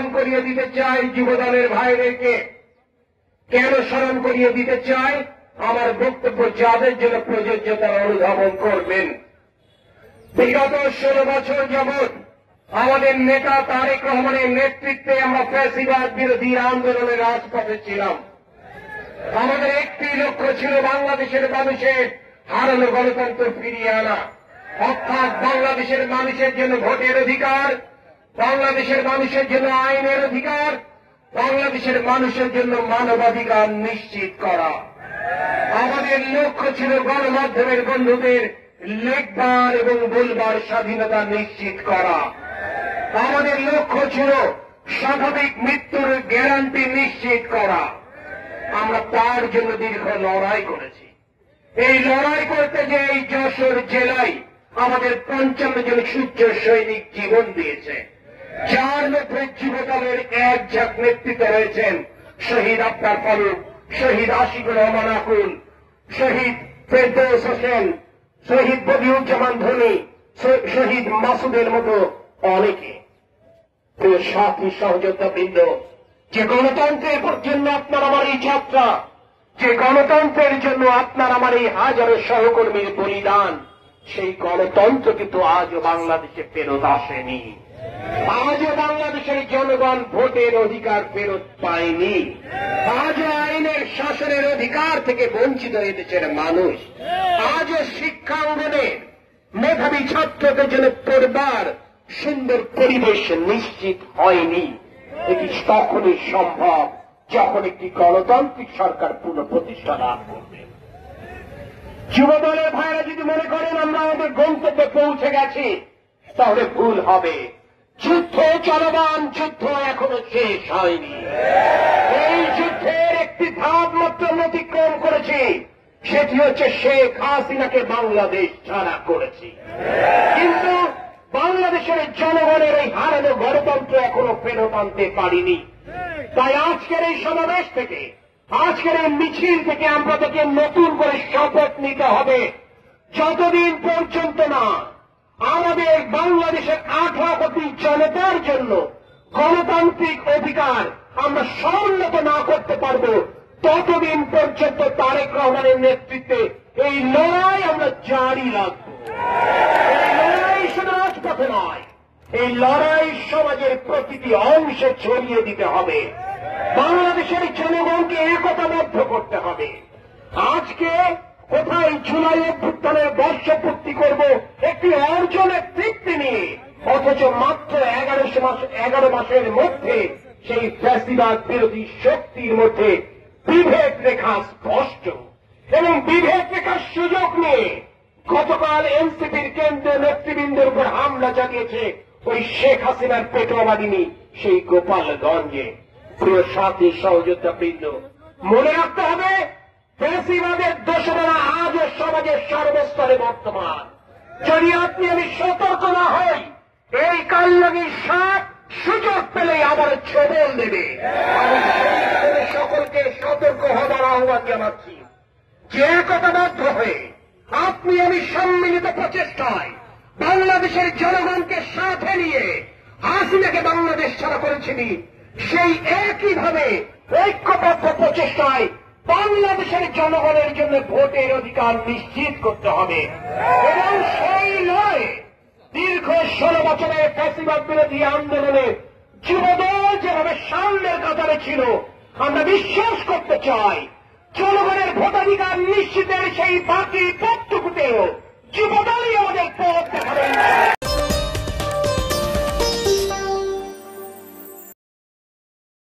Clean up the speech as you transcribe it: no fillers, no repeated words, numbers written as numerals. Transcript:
স্মরণ করিয়ে দিতে চাই যুবদলের ভাইদেরকে। কেন স্মরণ করিয়ে দিতে চাই? আমার বক্তব্য যাদের জন্য প্রযোজ্য তারা অনুধাবন করবেন। বিগত 16 বছর যাবৎ আমাদের নেতা তারেক রহমানের নেতৃত্বে আমরা ফ্যাসিবাদ বিরোধী আন্দোলনের রাজপথে ছিলাম। আমাদের একটি লক্ষ্য ছিল বাংলাদেশের মানুষের হারানো গণতন্ত্র ফিরিয়ে আনা, অর্থাৎ বাংলাদেশের মানুষের জন্য ভোটের অধিকার, বাংলাদেশের মানুষের জন্য আইনের অধিকার, বাংলাদেশের মানুষের জন্য মানবাধিকার নিশ্চিত করা। আমাদের লক্ষ্য ছিল গণমাধ্যমের বন্ধুদের লেখবার এবং বলবার স্বাধীনতা নিশ্চিত করা। আমাদের লক্ষ্য ছিল স্বাভাবিক মৃত্যুর গ্যারান্টি নিশ্চিত করা। আমরা তার জন্য দীর্ঘ লড়াই করেছি। এই লড়াই করতে যে এই যশোর জেলায় আমাদের 55 জন সূর্য সৈনিক জীবন দিয়েছে, যার মধ্যে যুবদলের এক ঝাঁক নেতৃত্ব রয়েছেন শহীদ আফতার ফারুক, শহীদ আশিকুর রহমান আকুল, শহীদ ফেরদৌস হোসেন, শহীদ বদিউজ্জামান ধনী, শহীদ মাসুদের মতো অনেকে। প্রিয় সাথী সহযোদ্ধাবৃন্দ, যে গণতন্ত্রের জন্য আপনার আমার এই যাত্রা, যে গণতন্ত্রের জন্য আপনার আমার এই হাজারো সহকর্মীর বলিদান, সেই গণতন্ত্র কিন্তু আজও বাংলাদেশে ফেরত আসেনি। আজও বাংলাদেশের জনগণ ভোটের অধিকার ফেরত পায়নি। আজও আইনের শাসনের অধিকার থেকে বঞ্চিত হয়ে দেশের মানুষ। আজও শিক্ষাঙ্গনে মেধাবী ছাত্রদের জন্য পড়বার সুন্দর পরিবেশ নিশ্চিত হয়নি। এটি তখনই সম্ভব যখন একটি গণতান্ত্রিক সরকার পুনঃপ্রতিষ্ঠা লাভ করবে। যুবদলের ভাইরা যদি মনে করেন আমরা আমাদের গন্তব্যে পৌঁছে গেছি, তাহলে ভুল হবে। যুদ্ধ চলমান, যুদ্ধ এখনো শেষ হয়নি। এই যুদ্ধের একটি ধাপ মাত্র অতিক্রম করেছি, সেটি হচ্ছে শেখ হাসিনাকে বাংলাদেশ ছাড়া করেছি। কিন্তু বাংলাদেশের জনগণের এই হারানো গণতন্ত্র এখনো ফেরত আনতে পারিনি। তাই আজকের এই সমাবেশ থেকে, আজকের এই মিছিল থেকে আমরা তাকে নতুন করে শপথ নিতে হবে, যতদিন পর্যন্ত না আমাদের বাংলাদেশের 18 কোটি জনতার জন্য গণতান্ত্রিক অধিকার আমরা সমুন্নত না করতে পারব, ততদিন পর্যন্ত তারেক রহমানের নেতৃত্বে এই লড়াই আমরা জারি রাখব। এই লড়াই শুধু রাজপথে নয়, এই লড়াই সমাজের প্রতিটি অংশে ছড়িয়ে দিতে হবে। বাংলাদেশের জনগণকে একতাবদ্ধ করতে হবে। আজকে কোথায় জুলাই অভ্যুত্থানের বর্ষপূর্তি করব একটি অর্জনের তৃপ্তি নিয়ে, অথচ মাত্র 11 মাসের মধ্যে সেই ফ্যাসিবাদ বিরোধী শক্তির মধ্যে বিভেদ রেখা স্পষ্ট, এবং বিভেদ রেখার সুযোগ নিয়ে গতকাল এনসিপির কেন্দ্রীয় নেতৃবৃন্দের উপর হামলা চালিয়েছে ওই শেখ হাসিনার পেটোয়াবাদিনী সেই গোপালগঞ্জে। প্রিয় সাথী সহযোদ্ধাবৃন্দ, মনে রাখতে হবে ফ্যাসিবাদের দোষরা আজও সমাজের সর্বস্তরে বর্তমান। যদি আপনি আমি সতর্ক না হই, এই কালনাগী সাপ সুযোগ পেলেই আবার ছবল দেবে। আমি সকলকে সতর্ক হবার আহ্বান জানাচ্ছি যে একতাবদ্ধ হয়ে আপনি আমি সম্মিলিত প্রচেষ্টায় বাংলাদেশের জনগণকে সাথে নিয়ে হাসিনাকে বাংলাদেশ ছাড়া করেছিনি, সেই একইভাবে ঐক্যবদ্ধ প্রচেষ্টায় বাংলাদেশের জনগণের জন্য ভোটের অধিকার নিশ্চিত করতে হবে। এবং সেই লড়াইয়ে দীর্ঘ 16 বছরের ফ্যাসিবাদ বিরোধী আন্দোলনে যুবদল যেভাবে সামনের কাতারে ছিল, আমরা বিশ্বাস করতে চাই জনগণের ভোটাধিকার নিশ্চিতের সেই বাকি পথটুকুতেও যুবদলই আমাদের পথ দেখাবেন।